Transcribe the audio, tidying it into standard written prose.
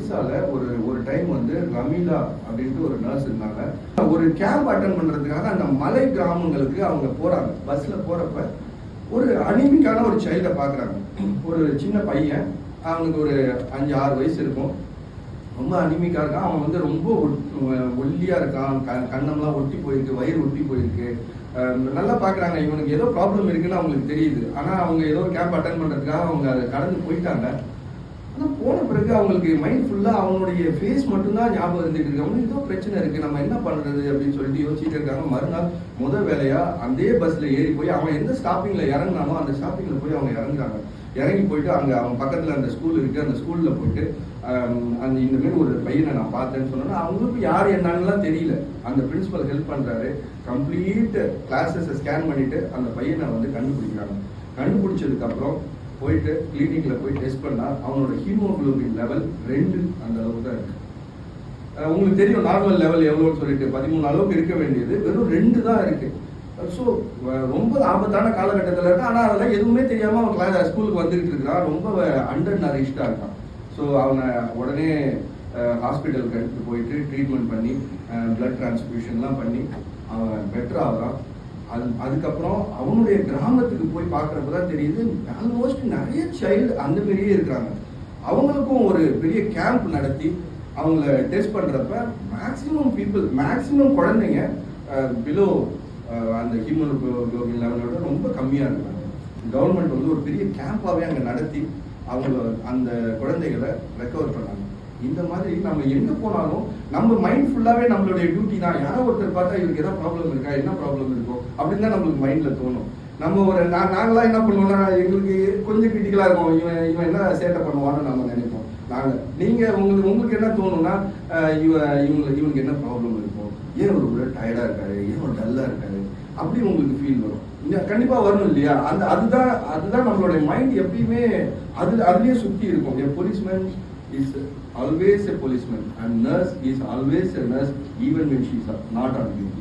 ஒடிசால ஒரு ஒரு டைம் வந்து ரமீலா அப்படின்ட்டு ஒரு நர்ஸ் இருந்தாங்க. ஒரு கேம்ப் அட்டன் பண்றதுக்காக அந்த மலை கிராமங்களுக்கு அவங்க போறாங்க. பஸ்ல போறப்ப ஒரு அனிமிக்கான ஒரு சைல்டை பாக்குறாங்க. ஒரு சின்ன பையன், அவனுக்கு ஒரு 5-6 வயசு இருக்கும். ரொம்ப அனிமிக்கா இருக்கான். அவன் வந்து ரொம்ப ஒல்லியா இருக்கான். கண்ணம்லாம் ஒட்டி போயிருக்கு, வயிறு ஒட்டி போயிருக்கு. நல்லா பாக்குறாங்க, இவனுக்கு ஏதோ ப்ராப்ளம் இருக்குன்னு அவங்களுக்கு தெரியுது. ஆனா அவங்க ஏதோ கேம்ப் அட்டன் பண்றதுக்காக அவங்க அதை கடந்து போயிட்டாங்க. ஆனா போன பிறகு அவங்களுக்கு மைண்ட் ஃபுல்லா அவனுடைய ஃபேஸ் மட்டும்தான் ஞாபகம் இருந்துட்டு இருக்கு. அவனுக்கு ஏதோ பிரச்சனை இருக்கு, நம்ம என்ன பண்றது அப்படின்னு சொல்லிட்டு யோசிச்சுட்டு இருக்காங்க. மறுநாள் முதல் வேலையா அதே பஸ்ல ஏறி போய் அவன் எந்த ஸ்டாப்பிங்ல இறங்கினானோ அந்த ஸ்டாப்பிங்ல போய் அவங்க இறங்குறாங்க. இறங்கி போயிட்டு அங்க அவன் பக்கத்துல அந்த ஸ்கூல் இருக்கு, அந்த ஸ்கூல்ல போயிட்டு அந்த இந்த மாதிரி ஒரு பையனை நான் பார்த்தேன்னு சொன்னா அவங்களுக்கு யார் என்னன்னுலாம் தெரியல. அந்த பிரின்சிபல் ஹெல்ப் பண்றாரு. கம்ப்ளீட் கிளாஸஸ் ஸ்கேன் பண்ணிட்டு அந்த பையனை வந்து கண்டுபிடிக்கிறாங்க. கண்டுபிடிச்சதுக்கு அப்புறம் போயிட்டு கிளினிக்ல போய் டெஸ்ட் பண்ணா அவனோட ஹீமோகுளோபின் லெவல் 2 அந்த அளவுக்கு தான் இருக்கு. உங்களுக்கு தெரியும் நார்மல் லெவல் எவ்வளோன்னு சொல்லிட்டு 13 அளவுக்கு இருக்க வேண்டியது வெறும் 2 தான் இருக்கு. ஸோ ரொம்ப ஆபத்தான காலகட்டத்தில் இருக்கு. ஆனால் அதெல்லாம் எதுவுமே தெரியாம அவன் ஸ்கூலுக்கு வந்துகிட்டு இருக்கிறான். ரொம்ப அண்டர் நரிஷ்டா இருக்கான். ஸோ அவனை உடனே ஹாஸ்பிட்டலுக்கு எடுத்துட்டு போயிட்டு ட்ரீட்மெண்ட் பண்ணி பிளட் டிரான்ஸ்ஃபியூஷன்லாம் பண்ணி அவன் பெட்டர் ஆகிறான். அதுக்கப்புறம் அவனுடைய கிராமத்துக்கு போய் பார்க்குறப்பதான் தெரியுது ஆல்மோஸ்ட் நிறைய சைல்டு அந்த மாதிரியே இருக்கிறாங்க. அவங்களுக்கும் ஒரு பெரிய கேம்ப் நடத்தி அவங்கள டெஸ்ட் பண்ணுறப்ப மேக்சிமம் குழந்தைங்க பிலோ அந்த ஹீமோகுளோபின் லெவலோட ரொம்ப கம்மியாக இருக்காங்க. கவர்மெண்ட் வந்து ஒரு பெரிய கேம்பாகவே அங்கே நடத்தி அவங்க அந்த குழந்தைகளை ரெக்கவர் பண்ணாங்க. இந்த மாதிரி நம்ம எங்கே போனாலும் நம்ம மைண்ட் ஃபுல்லாகவே நம்மளுடைய டியூட்டி தான். யாரோ ஒருத்தர் பார்த்தா இவருக்கு எதாவது ப்ராப்ளம் இருக்கா, என்ன ப்ராப்ளம் இருக்கும் அப்படின்னு தான் நம்மளுக்கு மைண்டில் தோணும். நம்ம ஒரு நாங்களாம் என்ன பண்ணுவோம்னா எங்களுக்கு கொஞ்சம் கிரிட்டிக்கலாக இருக்கும். இவன் என்ன சேட்டை பண்ணுவான்னு நம்ம நினைப்போம். நீங்கள் உங்களுக்கு என்ன தோணும்னா இவனுக்கு என்ன ப்ராப்ளம் இருக்கும், ஏன் ஒரு கூட டயர்டாக இருக்காரு, ஏன் ஒரு டல்லாக இருக்காரு, அப்படி உங்களுக்கு ஃபீல் வரும். கண்டிப்பாக வரணும் இல்லையா? அதுதான் நம்மளுடைய மைண்ட் எப்பயுமே அதுலேயே சுற்றி இருக்கும். A policeman is always a policeman and nurse is always a nurse even when she is not on duty.